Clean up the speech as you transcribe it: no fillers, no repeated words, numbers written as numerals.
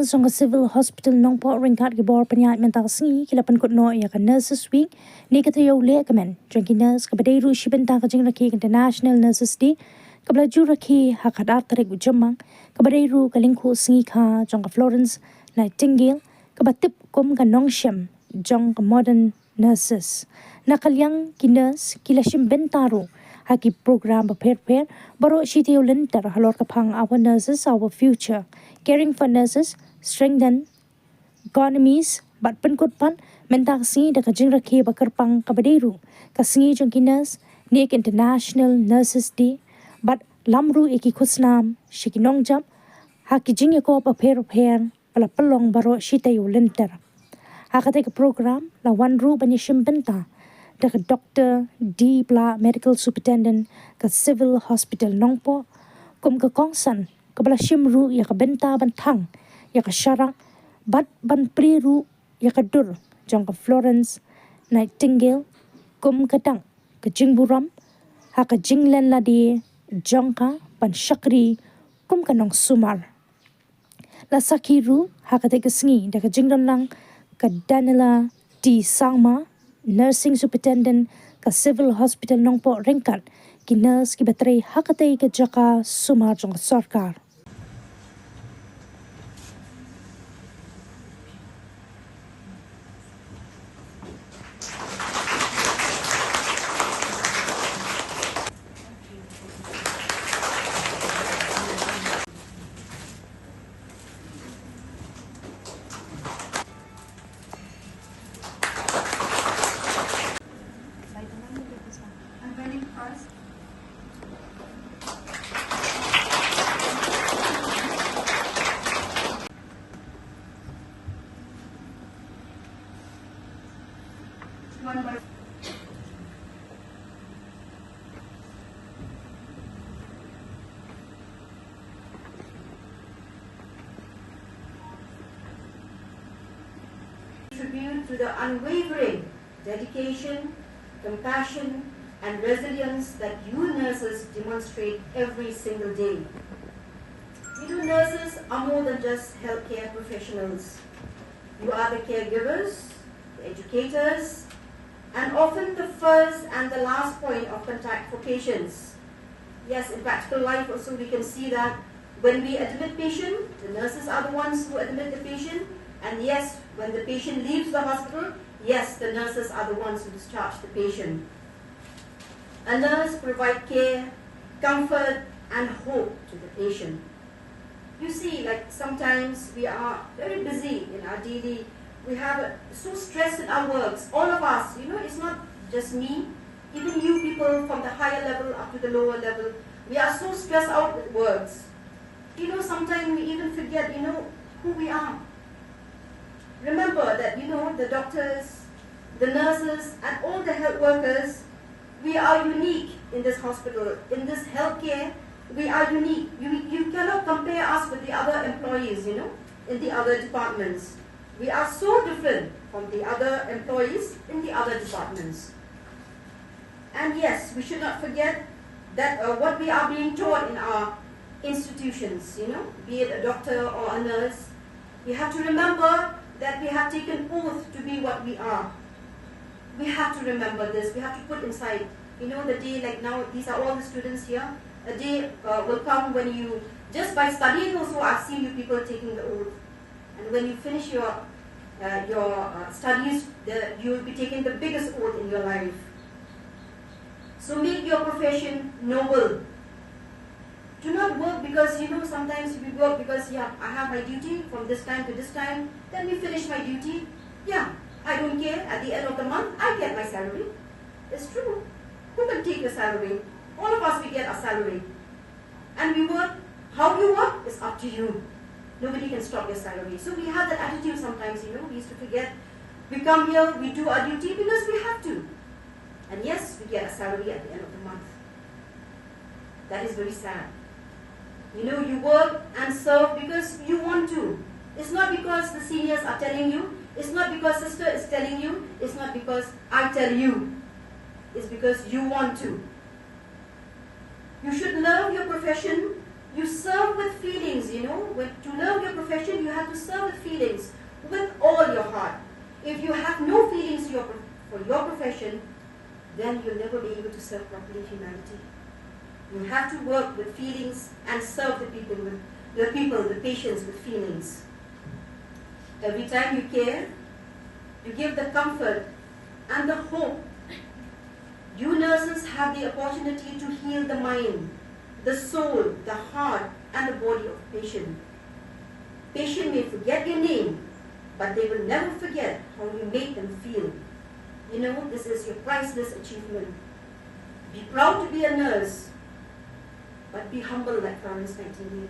zong civil hospital Nongpoh ringkat khubor penyat mental sngi kilapan kut no ïaka nurses week ni katayo le kamen drinking nurse kabadai ru shibenta ka rakhe international nurses day kabla ju rakhe hakadar tarik ujamang kabadai ru kalingkhu sngi kha jong Florence Nightingale kabatip kum ka nongshem jong modern nurses nakalyang ki nurse kilashim bentaru haki program prepare baro shitio linter halor kapang our nurses our future caring for nurses strengthen economies but penkut pan mentak si da kajing rakhe bakarpang kabadiru kasingi jong ki nurse nek international nurses day but lamru eki khusnam shikinong jam haki jing ko prepare pala pelong baro shitio linter hakate ka program la wan ru banyishim benta the doctor D Bla medical superintendent ka civil hospital Nongpoh kum ka kongsan ka bala shimru ya ka benta bantang ya ka sharang bat ban priru ya ka dur jong ka Florence Nightingale kum ka dang ka jingburam ha ka jinglen la di jong ka ban shakri kum ka nong sumar la sakiru ha ka te ka sngi da ka jingran lang ka Danila D Sangma nursing superintendent ka civil hospital Nongpoh ringkat ki nurse ki batray hakatay ka jaka sumar jong sorkar Tribute to the unwavering dedication, compassion, and resilience that you nurses demonstrate every single day. You nurses are more than just healthcare professionals. You are the caregivers, the educators, and often the first and the last point of contact for patients. Yes, in practical life also we can see that when we admit patient, the nurses are the ones who admit the patient. And yes, when the patient leaves the hospital, yes, the nurses are the ones who discharge the patient. A nurse provides care, comfort, and hope to the patient. You see, like sometimes we are very busy in our daily, we have so stressed in our works, all of us, it's not just me, even you people from the higher level up to the lower level, we are so stressed out with works. Sometimes we even forget, who we are. Remember that, the doctors, the nurses, and all the health workers, we are unique in this hospital. In this healthcare, we are unique. You cannot compare us with the other employees, in the other departments. We are so different from the other employees in the other departments. And yes, we should not forget that what we are being taught in our institutions, be it a doctor or a nurse, we have to remember that we have taken oath to be what we are. We have to remember this. We have to put inside, the day like now, these are all the students here. A day will come when you, just by studying also, I've seen you people taking the oath. And when you finish your studies, you will be taking the biggest oath in your life. So make your profession noble. Do not work because, sometimes we work because, I have my duty from this time to this time, then we finish my duty. I don't care. At the end of the month, I get my salary. It's true. Who can take the salary? All of us, we get a salary. And we work. How you work is up to you. Nobody can stop your salary. So we have that attitude sometimes, we used to forget. We come here, we do our duty because we have to. And yes, we get a salary at the end of the month. That is very sad. You work and serve because you want to. It's not because the seniors are telling you. It's not because sister is telling you. It's not because I tell you. It's because you want to. You should love your profession. You serve with feelings, you know. To learn your profession, you have to serve with feelings, with all your heart. If you have no feelings for your profession, then you'll never be able to serve properly humanity. You have to work with feelings and serve the patients with feelings. Every time you care, you give the comfort and the hope. You nurses have the opportunity to heal the mind, the soul, the heart, and the body of the patient. Patient may forget your name, but they will never forget how you made them feel. You know, this is your priceless achievement. Be proud to be a nurse, but be humble like Florence Nightingale.